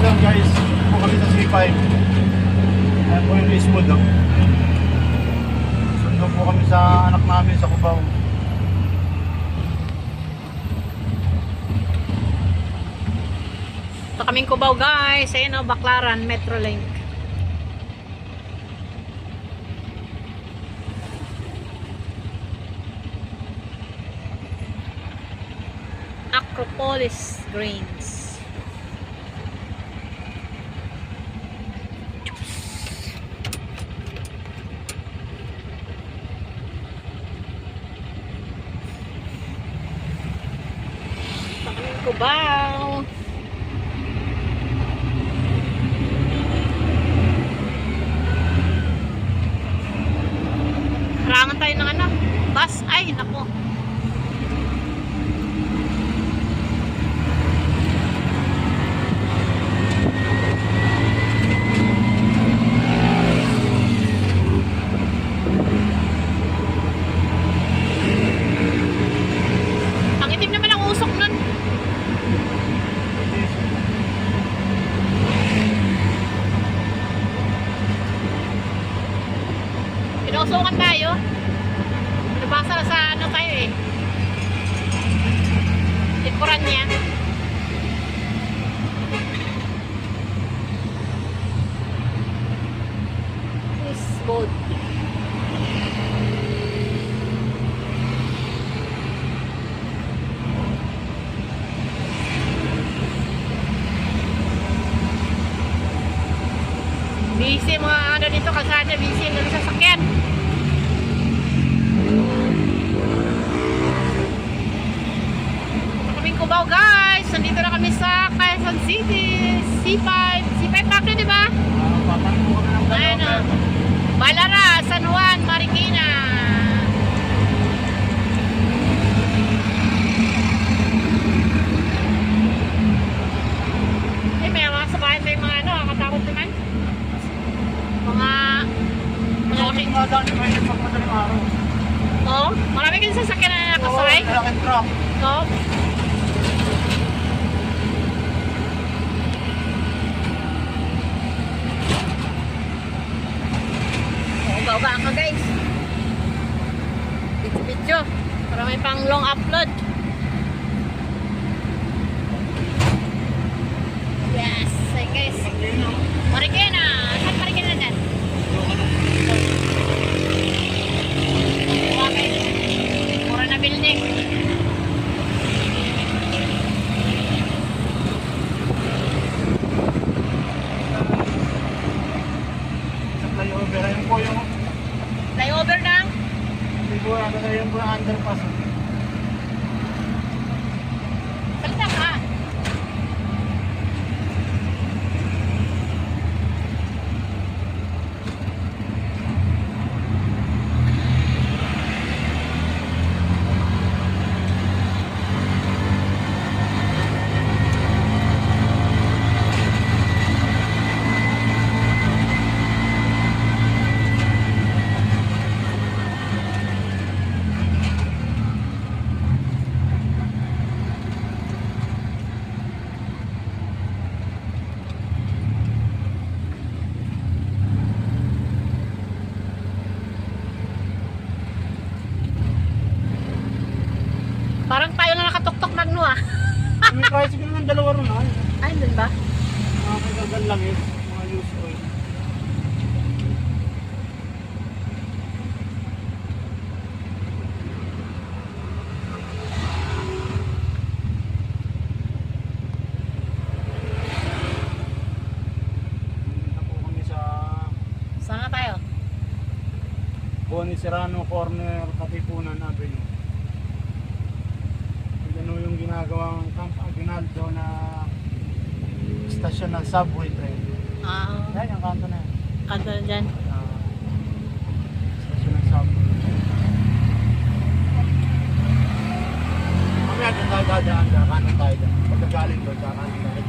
lang guys, po kami sa C5. Ayan po yung smooth oh. Sundo po kami sa anak namin sa Cubao. Ito kaming Cubao guys. Ayan o, Baclaran, Metrolink. Acropolis Grains. Ito kaming Cubao. Harangan tayo ng ano, bus. Ay, nako. Ang itim naman ang usok nun. Pinusukan tayo. Nabasa na sa ano tayo eh. Likuran niya. This boat. Busy mga ano dito kalsada, busy ang sasakyan. Cubao guys, nandito na kami sa Quezon City, C5 Park na, di ba? Ayan o, Balara, San Juan, Marikina. Eh, may mga sabahan, may mga ano, katakot naman. Mga Malaking mga daan yung may pag madaling araw. Oo, marami kang sasakyan na nakasakay. Oo, malaking truck. Oo. Uga-uga ka guys. Video para may pang long upload. Yes, hey guys. Marikina. Saan Marikina dyan? Okay. Mura na building. Sa flyover, ayun po yung Flyover ng sigurado na yun po yung underpass. salita ka. Parang tayo na nakatuktok ng no ah. May tricycle ng dalawa ron ah. Ay, dun ba? Mga kagagal lang eh. Mga used oil. Dito po kami sa Saan na tayo? Boni Serrano Corner, Katipunan Avenue. Ano yung ginagawang Camp Aguinaldo na stasyon ng subway train. Ah, Yan, yung kanto na yan. kanto na dyan. Stasyon ng subway. Mamaya doon tayo dadaan, kanan tayo dyan. Pagkagaling doon, kakanan tayo.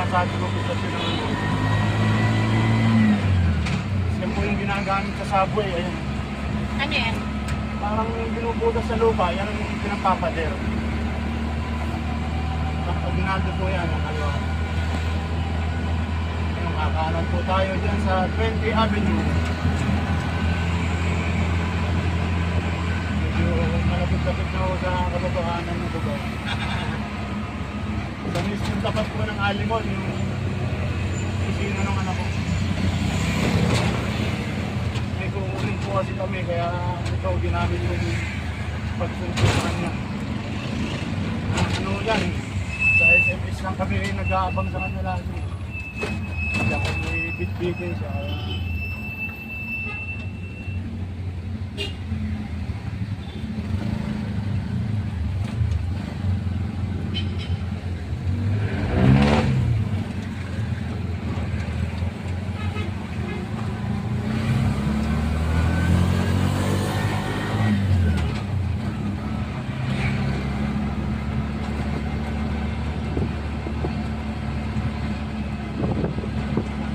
sinasabi ko kung kasi naman yun. Yan po yung ginagamit sa subway, ayun. Ano yan? Parang binubutas sa lupa, yan ang pinapapader. Pag po yan, ang kaliwa. Ayun, kakanan po tayo dyan sa 20 Avenue. Medyo malapit-lapit na ako sa kababaanan ng lugar. Sa mismong tapat po ng Alimon, yung isino ng anak ko. May kukunin po kasi kami, kaya ikaw ginamit yung pagsunod sa kanya. Ano yan, sa SMS lang kami nag-aabang sa kanya lagi. Kaya kung may bit-bitin siya.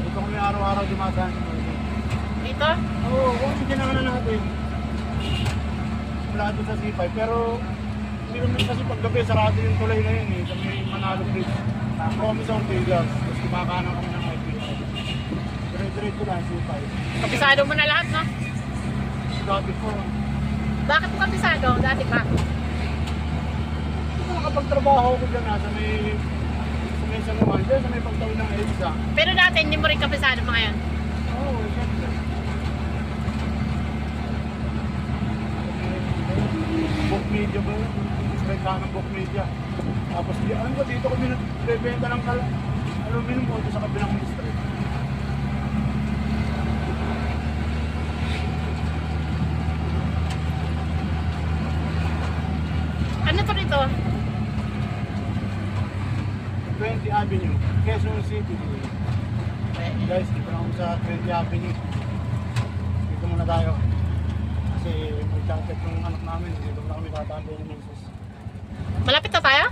Ito kami araw-araw dumadaan sa mga. Dito? Oo, kung ginagawa na natin. Mula doon sa C5, pero hindi naman kasi paggabi, sarado yung tulay na yun eh. Sa may Manalo Bridge. Promise on Vegas. Tapos kumakanan kami ng IPI. Dire-diretso lang, C5. Kapisado mo na lahat, no? Dati po. Bakit mo kapisado? Dati pa. Ito nakapagtrabaho ko dyan sa may sanuhan. Dyan sa may pagtawid ng EDSA. Pero dati hindi mo rin kapisado mo ngayon. Oo, siyempre. Book media ba yun? Straight ka ng book media. Tapos ano ba dito kami nagbebenta ng aluminum po sa kabilang street. Ano to dito? 20 Avenue, Quezon City. Guys, dito na ako sa 20 Avenue. Dito muna tayo. Kasi mag-chat yung anak namin. Dito na kami tatabi ng misis. Malapit na tayo?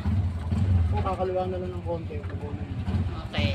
Kung kakaliwa na lang ng konti. Okay.